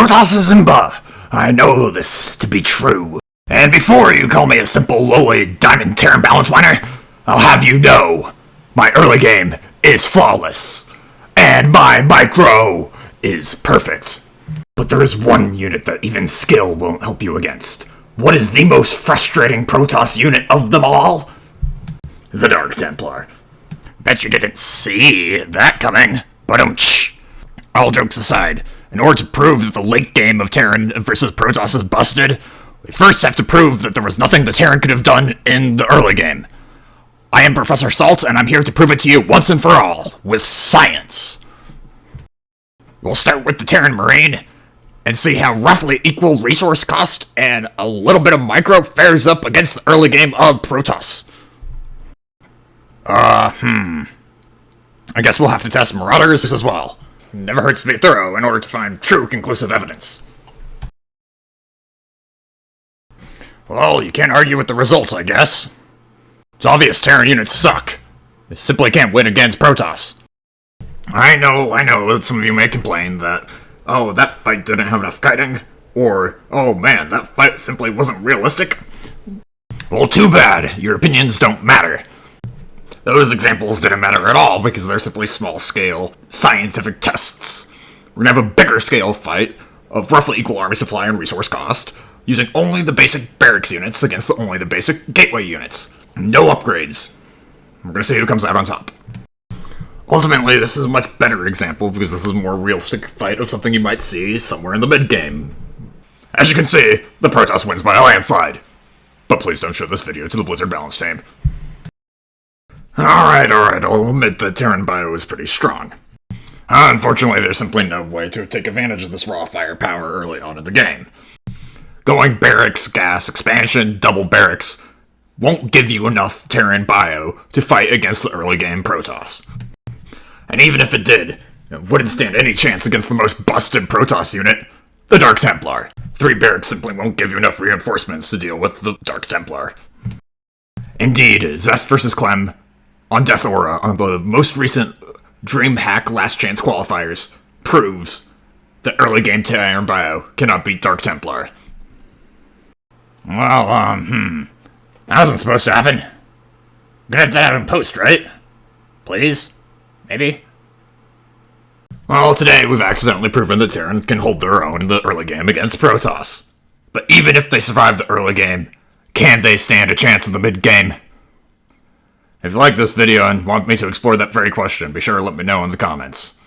Protoss is imba. I know this to be true. And before you call me a simple lowly diamond Terran balance whiner, I'll have you know, my early game is flawless. And my micro is perfect. But there is one unit that even skill won't help you against. What is the most frustrating Protoss unit of them all? The Dark Templar. Bet you didn't see that coming. But all jokes aside, in order to prove that the late game of Terran versus Protoss is busted, we first have to prove that there was nothing the Terran could have done in the early game. I am Professor Salt, and I'm here to prove it to you once and for all, with science. We'll start with the Terran Marine, and see how roughly equal resource cost and a little bit of micro fares up against the early game of Protoss. I guess we'll have to test Marauders as well. Never hurts to be thorough in order to find true conclusive evidence. Well, you can't argue with the results, I guess. It's obvious Terran units suck. They simply can't win against Protoss. I know that some of you may complain that, oh, that fight didn't have enough kiting, or, oh man, that fight simply wasn't realistic. Well, too bad. Your opinions don't matter. Those examples didn't matter at all because they're simply small-scale, scientific tests. We're gonna have a bigger scale fight of roughly equal army supply and resource cost, using only the basic barracks units against only the basic gateway units. No upgrades. We're gonna see who comes out on top. Ultimately, this is a much better example because this is a more realistic fight of something you might see somewhere in the mid-game. As you can see, the Protoss wins by a landslide. But please don't show this video to the Blizzard balance team. Alright, I'll admit that Terran bio is pretty strong. Unfortunately, there's simply no way to take advantage of this raw firepower early on in the game. Going barracks, gas, expansion, double barracks won't give you enough Terran bio to fight against the early game Protoss. And even if it did, it wouldn't stand any chance against the most busted Protoss unit, the Dark Templar. 3 barracks simply won't give you enough reinforcements to deal with the Dark Templar. Indeed, Zest vs. Clem on Death Aura on the most recent DreamHack Last Chance qualifiers proves that early game Terran bio cannot beat Dark Templar. Well, that wasn't supposed to happen. Gonna have to have him post, right? Please? Maybe? Well, today we've accidentally proven that Terran can hold their own in the early game against Protoss. But even if they survive the early game, can they stand a chance in the mid-game? If you like this video and want me to explore that very question, be sure to let me know in the comments.